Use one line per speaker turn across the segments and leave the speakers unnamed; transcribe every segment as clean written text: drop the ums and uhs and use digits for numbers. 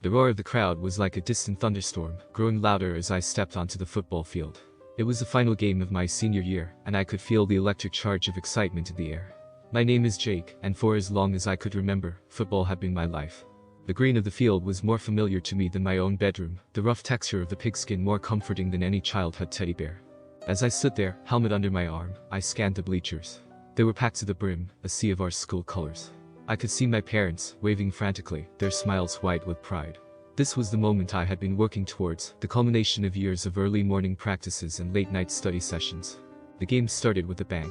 The roar of the crowd was like a distant thunderstorm, growing louder as I stepped onto the football field. It was the final game of my senior year, and I could feel the electric charge of excitement in the air. My name is Jake, and for as long as I could remember, football had been my life. The green of the field was more familiar to me than my own bedroom, the rough texture of the pigskin more comforting than any childhood teddy bear. As I stood there, helmet under my arm, I scanned the bleachers. They were packed to the brim, a sea of our school colors. I could see my parents, waving frantically, their smiles white with pride. This was the moment I had been working towards, the culmination of years of early morning practices and late-night study sessions. The game started with a bang.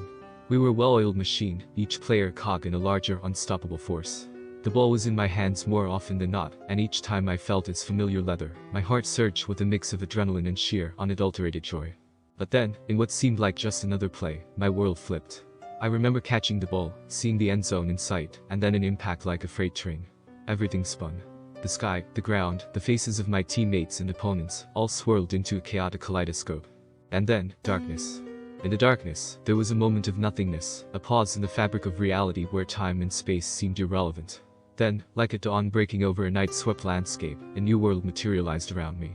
We were a well-oiled machine, each player a cog in a larger, unstoppable force. The ball was in my hands more often than not, and each time I felt its familiar leather, my heart surged with a mix of adrenaline and sheer, unadulterated joy. But then, in what seemed like just another play, my world flipped. I remember catching the ball, seeing the end zone in sight, and then an impact like a freight train. Everything spun. The sky, the ground, the faces of my teammates and opponents, all swirled into a chaotic kaleidoscope. And then, darkness. In the darkness, there was a moment of nothingness, a pause in the fabric of reality where time and space seemed irrelevant. Then, like a dawn breaking over a night-swept landscape, a new world materialized around me.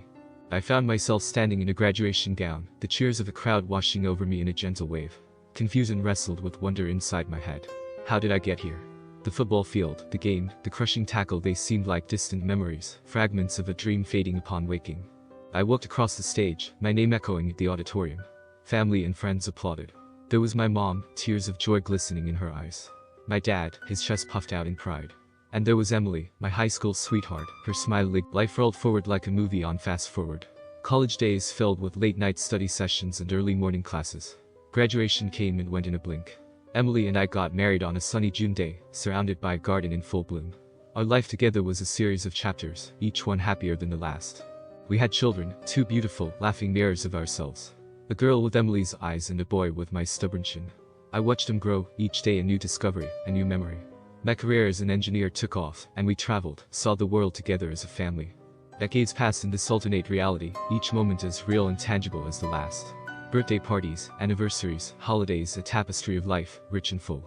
I found myself standing in a graduation gown, the cheers of the crowd washing over me in a gentle wave. Confusion wrestled with wonder inside my head. How did I get here? The football field, the game, the crushing tackle, they seemed like distant memories, fragments of a dream fading upon waking. I walked across the stage, my name echoing at the auditorium. Family and friends applauded. There was my mom, tears of joy glistening in her eyes. My dad, his chest puffed out in pride. And there was Emily, my high school sweetheart, her smile lit. Life rolled forward like a movie on fast forward. College days filled with late-night study sessions and early morning classes. Graduation came and went in a blink. Emily and I got married on a sunny June day, surrounded by a garden in full bloom. Our life together was a series of chapters, each one happier than the last. We had children, two beautiful, laughing mirrors of ourselves. A girl with Emily's eyes and a boy with my stubborn chin. I watched them grow, each day a new discovery, a new memory. My career as an engineer took off, and we traveled, saw the world together as a family. Decades passed in this alternate reality, each moment as real and tangible as the last. Birthday parties, anniversaries, holidays, a tapestry of life, rich and full.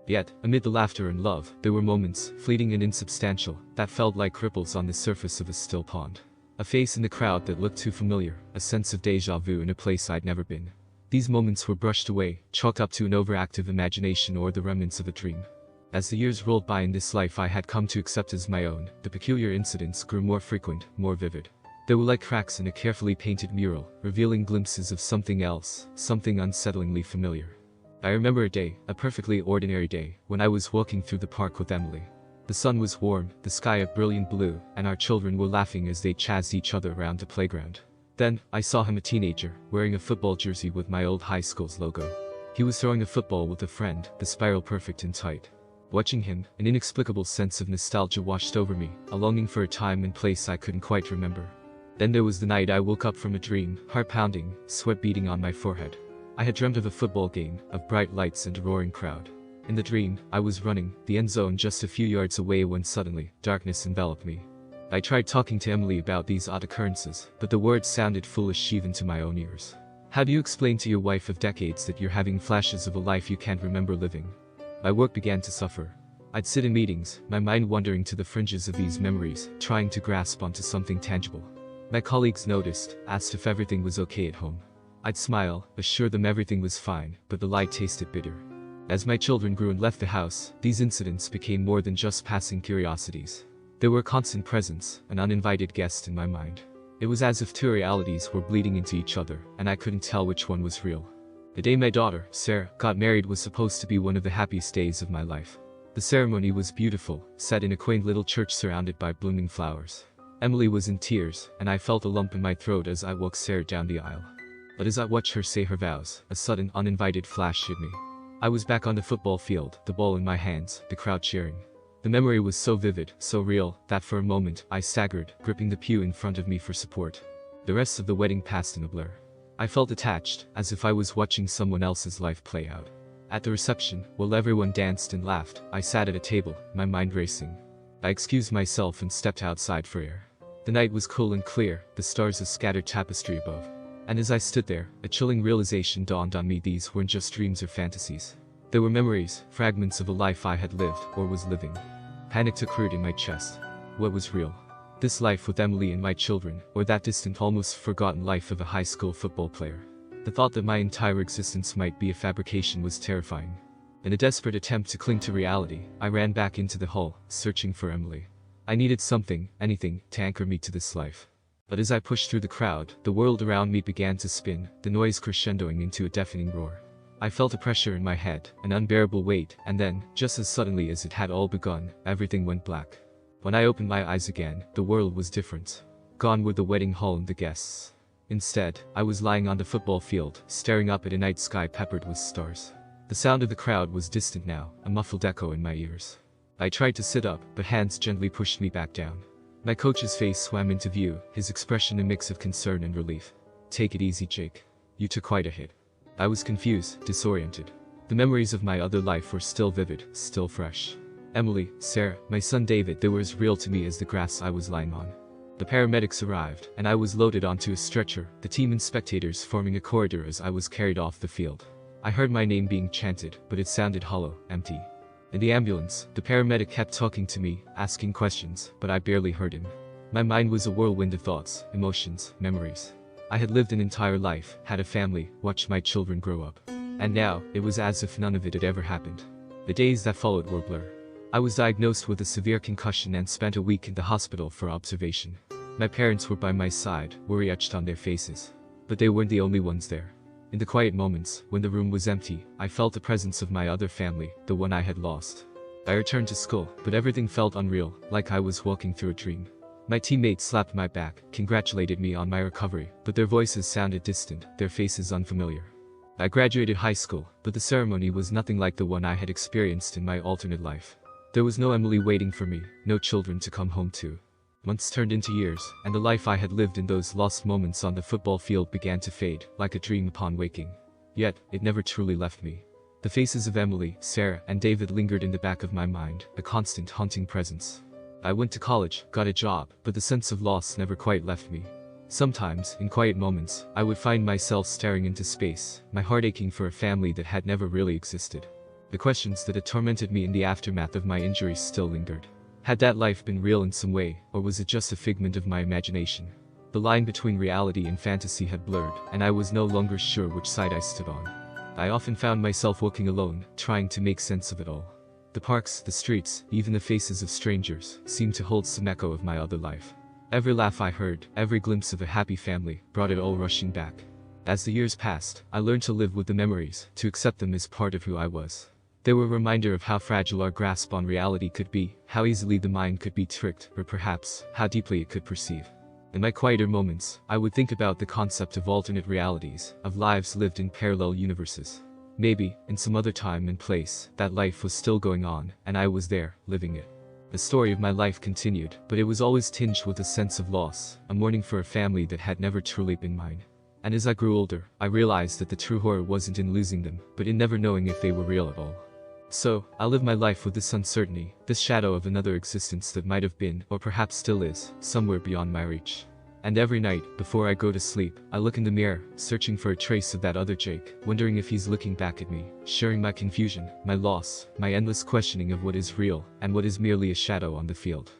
Yet, amid the laughter and love, there were moments, fleeting and insubstantial, that felt like ripples on the surface of a still pond. A face in the crowd that looked too familiar, a sense of déjà vu in a place I'd never been. These moments were brushed away, chalked up to an overactive imagination or the remnants of a dream. As the years rolled by in this life I had come to accept as my own, the peculiar incidents grew more frequent, more vivid. They were like cracks in a carefully painted mural, revealing glimpses of something else, something unsettlingly familiar. I remember a day, a perfectly ordinary day, when I was walking through the park with Emily. The sun was warm, the sky a brilliant blue, and our children were laughing as they chased each other around the playground. Then, I saw him, a teenager, wearing a football jersey with my old high school's logo. He was throwing a football with a friend, the spiral perfect and tight. Watching him, an inexplicable sense of nostalgia washed over me, a longing for a time and place I couldn't quite remember. Then there was the night I woke up from a dream, heart pounding, sweat beading on my forehead. I had dreamt of a football game, of bright lights and a roaring crowd. In the dream, I was running, the end zone just a few yards away when suddenly, darkness enveloped me. I tried talking to Emily about these odd occurrences, but the words sounded foolish even to my own ears. How do you explain to your wife of decades that you're having flashes of a life you can't remember living? My work began to suffer. I'd sit in meetings, my mind wandering to the fringes of these memories, trying to grasp onto something tangible. My colleagues noticed, asked if everything was okay at home. I'd smile, assure them everything was fine, but the light tasted bitter. As my children grew and left the house, these incidents became more than just passing curiosities. They were a constant presence, an uninvited guest in my mind. It was as if two realities were bleeding into each other, and I couldn't tell which one was real. The day my daughter, Sarah, got married was supposed to be one of the happiest days of my life. The ceremony was beautiful, set in a quaint little church surrounded by blooming flowers. Emily was in tears, and I felt a lump in my throat as I walked Sarah down the aisle. But as I watched her say her vows, a sudden, uninvited flash hit me. I was back on the football field, the ball in my hands, the crowd cheering. The memory was so vivid, so real, that for a moment, I staggered, gripping the pew in front of me for support. The rest of the wedding passed in a blur. I felt attached, as if I was watching someone else's life play out. At the reception, while everyone danced and laughed, I sat at a table, my mind racing. I excused myself and stepped outside for air. The night was cool and clear, the stars a scattered tapestry above. And as I stood there, a chilling realization dawned on me: these weren't just dreams or fantasies. They were memories, fragments of a life I had lived, or was living. Panic took root in my chest. What was real? This life with Emily and my children, or that distant, almost forgotten life of a high school football player. The thought that my entire existence might be a fabrication was terrifying. In a desperate attempt to cling to reality, I ran back into the hall, searching for Emily. I needed something, anything, to anchor me to this life. But as I pushed through the crowd, the world around me began to spin, the noise crescendoing into a deafening roar. I felt a pressure in my head, an unbearable weight, and then, just as suddenly as it had all begun, everything went black. When I opened my eyes again, the world was different. Gone were the wedding hall and the guests. Instead, I was lying on the football field, staring up at a night sky peppered with stars. The sound of the crowd was distant now, a muffled echo in my ears. I tried to sit up, but hands gently pushed me back down. My coach's face swam into view, his expression a mix of concern and relief. "Take it easy, Jake. You took quite a hit." I was confused, disoriented. The memories of my other life were still vivid, still fresh. Emily, Sarah, my son David, they were as real to me as the grass I was lying on. The paramedics arrived, and I was loaded onto a stretcher, the team and spectators forming a corridor as I was carried off the field. I heard my name being chanted, but it sounded hollow, empty. In the ambulance, the paramedic kept talking to me, asking questions, but I barely heard him. My mind was a whirlwind of thoughts, emotions, memories. I had lived an entire life, had a family, watched my children grow up. And now, it was as if none of it had ever happened. The days that followed were a blur. I was diagnosed with a severe concussion and spent a week in the hospital for observation. My parents were by my side, worry etched on their faces. But they weren't the only ones there. In the quiet moments, when the room was empty, I felt the presence of my other family, the one I had lost. I returned to school, but everything felt unreal, like I was walking through a dream. My teammates slapped my back, congratulated me on my recovery, but their voices sounded distant, their faces unfamiliar. I graduated high school, but the ceremony was nothing like the one I had experienced in my alternate life. There was no Emily waiting for me, no children to come home to. Months turned into years, and the life I had lived in those lost moments on the football field began to fade, like a dream upon waking. Yet, it never truly left me. The faces of Emily, Sarah, and David lingered in the back of my mind, a constant haunting presence. I went to college, got a job, but the sense of loss never quite left me. Sometimes, in quiet moments, I would find myself staring into space, my heart aching for a family that had never really existed. The questions that had tormented me in the aftermath of my injuries still lingered. Had that life been real in some way, or was it just a figment of my imagination? The line between reality and fantasy had blurred, and I was no longer sure which side I stood on. I often found myself walking alone, trying to make sense of it all. The parks, the streets, even the faces of strangers, seemed to hold some echo of my other life. Every laugh I heard, every glimpse of a happy family, brought it all rushing back. As the years passed, I learned to live with the memories, to accept them as part of who I was. They were a reminder of how fragile our grasp on reality could be, how easily the mind could be tricked, or perhaps, how deeply it could perceive. In my quieter moments, I would think about the concept of alternate realities, of lives lived in parallel universes. Maybe, in some other time and place, that life was still going on, and I was there, living it. The story of my life continued, but it was always tinged with a sense of loss, a mourning for a family that had never truly been mine. And as I grew older, I realized that the true horror wasn't in losing them, but in never knowing if they were real at all. So, I live my life with this uncertainty, this shadow of another existence that might have been, or perhaps still is, somewhere beyond my reach. And every night, before I go to sleep, I look in the mirror, searching for a trace of that other Jake, wondering if he's looking back at me, sharing my confusion, my loss, my endless questioning of what is real, and what is merely a shadow on the field.